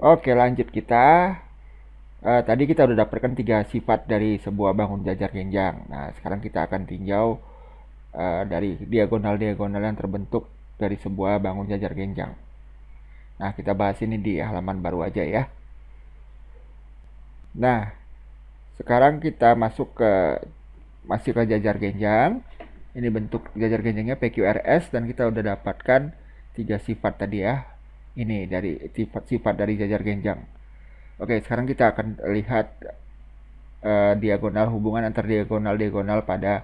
Oke, lanjut kita. Tadi kita udah dapatkan tiga sifat dari sebuah bangun jajar genjang. Nah, sekarang kita akan tinjau dari diagonal-diagonal yang terbentuk dari sebuah bangun jajar genjang. Nah, kita bahas ini di halaman baru aja ya. Nah, sekarang kita masih ke jajar genjang. Ini bentuk jajar genjangnya PQRS dan kita udah dapatkan tiga sifat tadi ya. Ini dari sifat-sifat dari jajar genjang. Oke, sekarang kita akan lihat diagonal, hubungan antar diagonal-diagonal pada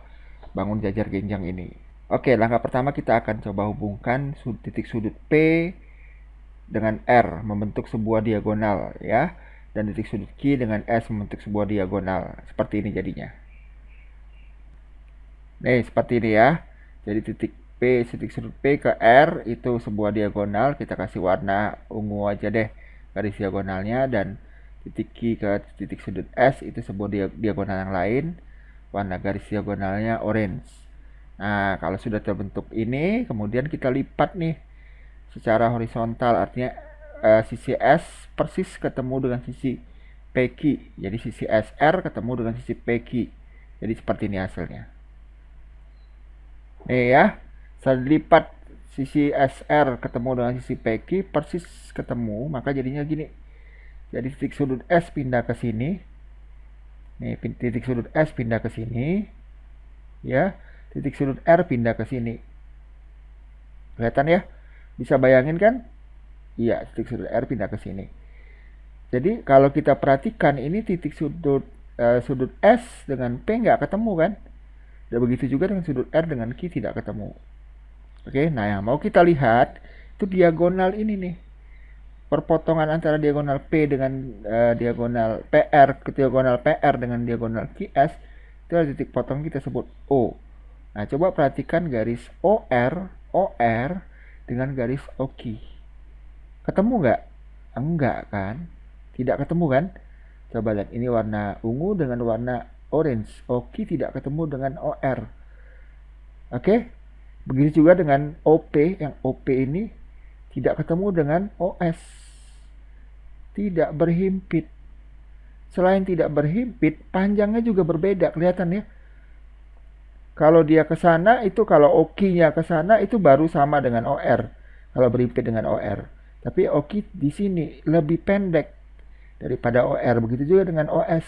bangun jajar genjang ini. Oke, langkah pertama kita akan coba hubungkan titik sudut P dengan R membentuk sebuah diagonal ya, dan titik sudut Q dengan S membentuk sebuah diagonal. Seperti ini jadinya. Nih, seperti ini ya. Jadi titik sudut P ke R itu sebuah diagonal, kita kasih warna ungu aja deh garis diagonalnya, dan titik Q ke titik sudut S itu sebuah diagonal yang lain, warna garis diagonalnya orange. Nah, kalau sudah terbentuk ini, kemudian kita lipat nih secara horizontal, artinya sisi S persis ketemu dengan sisi PQ. Jadi sisi SR ketemu dengan sisi PQ. Jadi seperti ini hasilnya. Nih ya, saya lipat sisi SR ketemu dengan sisi PQ persis ketemu, maka jadinya gini. Jadi titik sudut S pindah ke sini. Nih, titik sudut S pindah ke sini. Ya, titik sudut R pindah ke sini. Kelihatan ya? Bisa bayangin kan? Iya, titik sudut R pindah ke sini. Jadi kalau kita perhatikan ini titik sudut S dengan P nggak ketemu kan? Dan begitu juga dengan sudut R dengan Q tidak ketemu. Oke, nah yang mau kita lihat itu diagonal ini nih. Perpotongan antara diagonal P dengan diagonal PR ke diagonal PR dengan diagonal QS itu adalah titik potong kita sebut O. Nah, coba perhatikan garis OR dengan garis OQ. Ketemu nggak? Enggak kan? Tidak ketemu kan? Coba lihat, ini warna ungu dengan warna orange. OQ tidak ketemu dengan OR. Oke? Begitu juga dengan OP, yang OP ini tidak ketemu dengan OS. Tidak berhimpit. Selain tidak berhimpit, panjangnya juga berbeda, kelihatan ya. Kalau dia ke sana itu, kalau OQ-nya ke sana itu baru sama dengan OR. Kalau berhimpit dengan OR. Tapi OQ di sini lebih pendek daripada OR. Begitu juga dengan OS.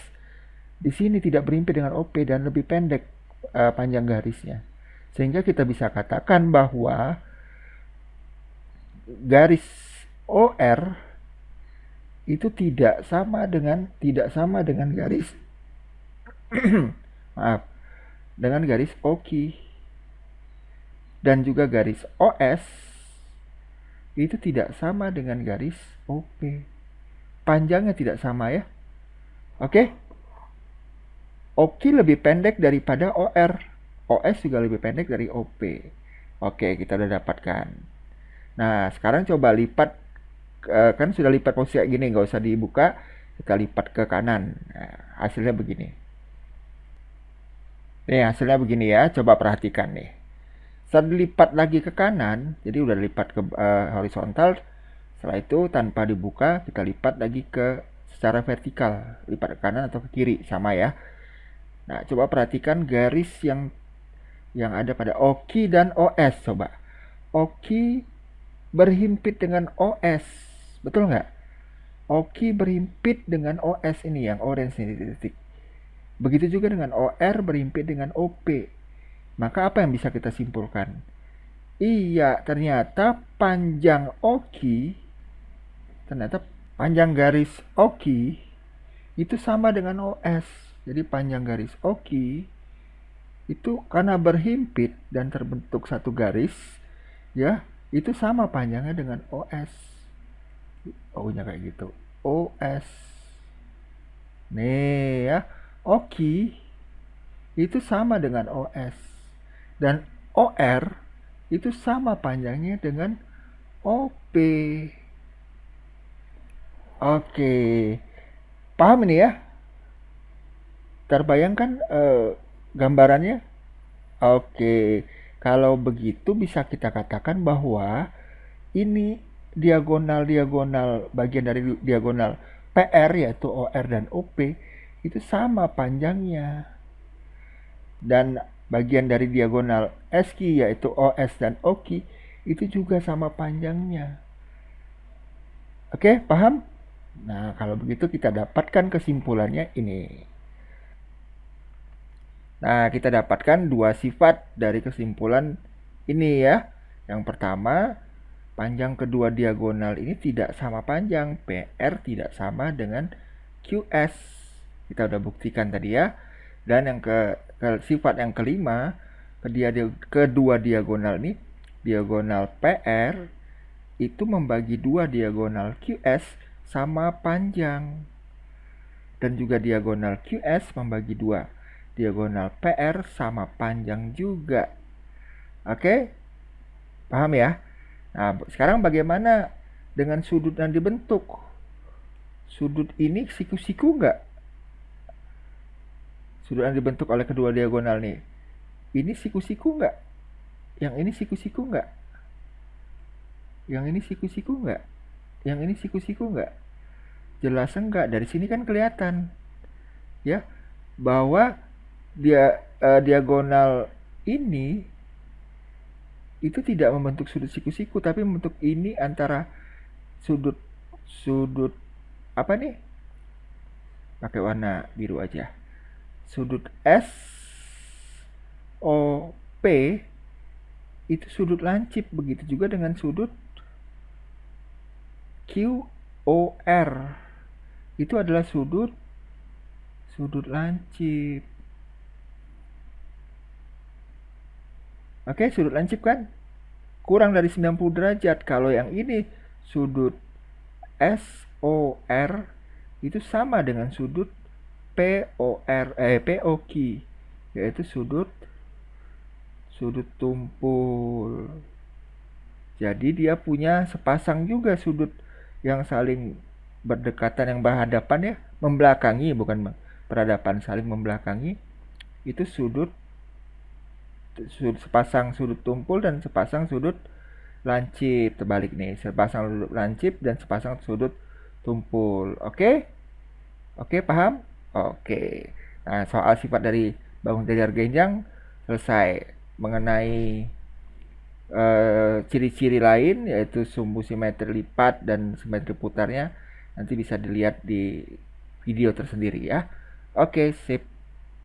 Di sini tidak berhimpit dengan OP dan lebih pendek panjang garisnya. Sehingga kita bisa katakan bahwa garis OR itu tidak sama dengan garis maaf, dengan garis OQ, dan juga garis OS itu tidak sama dengan garis OP. Panjangnya tidak sama ya. Oke? OQ lebih pendek daripada OR. OS juga lebih pendek dari OP. Oke, kita udah dapatkan. Nah, sekarang coba lipat, kan sudah lipat posisi kayak gini, nggak usah dibuka, kita lipat ke kanan. Nah, hasilnya begini. Nih, hasilnya begini ya, coba perhatikan nih. Saat dilipat lagi ke kanan, jadi udah lipat ke horizontal, setelah itu tanpa dibuka, kita lipat lagi ke secara vertikal, lipat ke kanan atau ke kiri, sama ya. Nah, coba perhatikan garis yang ada pada OQ dan OS, coba. OQ berhimpit dengan OS, betul nggak? OQ berhimpit dengan OS ini, yang orange ini titik. Begitu juga dengan OR berhimpit dengan OP. Maka apa yang bisa kita simpulkan? Iya, ternyata panjang garis OQ itu sama dengan OS. Jadi panjang garis OQ itu karena berhimpit dan terbentuk satu garis, ya, itu sama panjangnya dengan OS. O-nya kayak gitu. OS. Nih ya, OQ itu sama dengan OS. Dan OR itu sama panjangnya dengan OP. Oke. Paham ini ya? Terbayangkan gambarannya? Oke. Kalau begitu bisa kita katakan bahwa ini diagonal bagian dari diagonal PR yaitu OR dan OP itu sama panjangnya. Dan bagian dari diagonal SQ yaitu OS dan OQ itu juga sama panjangnya. Oke, paham? Nah, kalau begitu kita dapatkan kesimpulannya ini. Nah, kita dapatkan dua sifat dari kesimpulan ini ya. Yang pertama, panjang kedua diagonal ini tidak sama panjang. PR tidak sama dengan QS. Kita udah buktikan tadi ya. Dan yang sifat yang kelima, kedua diagonal ini, diagonal PR itu membagi dua diagonal QS sama panjang. Dan juga diagonal QS membagi dua diagonal PR sama panjang juga. Oke? Paham ya? Nah, sekarang bagaimana dengan sudut yang dibentuk? Sudut ini siku-siku nggak? Sudut yang dibentuk oleh kedua diagonal nih. Ini siku-siku nggak? Yang ini siku-siku nggak? Yang ini siku-siku nggak? Yang ini siku-siku nggak? Jelas enggak? Dari sini kan kelihatan ya bahwa diagonal ini itu tidak membentuk sudut siku-siku tapi membentuk ini antara sudut apa nih? Pakai warna biru aja. Sudut S O P itu sudut lancip, begitu juga dengan sudut Q O R itu adalah sudut lancip. Oke, sudut lancip kan kurang dari 90 derajat. Kalau yang ini sudut SOR itu sama dengan sudut POQ, yaitu sudut tumpul. Jadi dia punya sepasang juga sudut yang saling berdekatan, yang berhadapan ya, membelakangi, bukan berhadapan, saling membelakangi. Itu sepasang sudut tumpul dan sepasang sudut lancip. Terbalik nih, sepasang sudut lancip dan sepasang sudut tumpul. Oke? Oke, paham? Oke. Nah, soal sifat dari bangun jajar genjang selesai. Mengenai ciri-ciri lain yaitu sumbu simetri lipat dan simetri putarnya nanti bisa dilihat di video tersendiri ya. Oke, sip.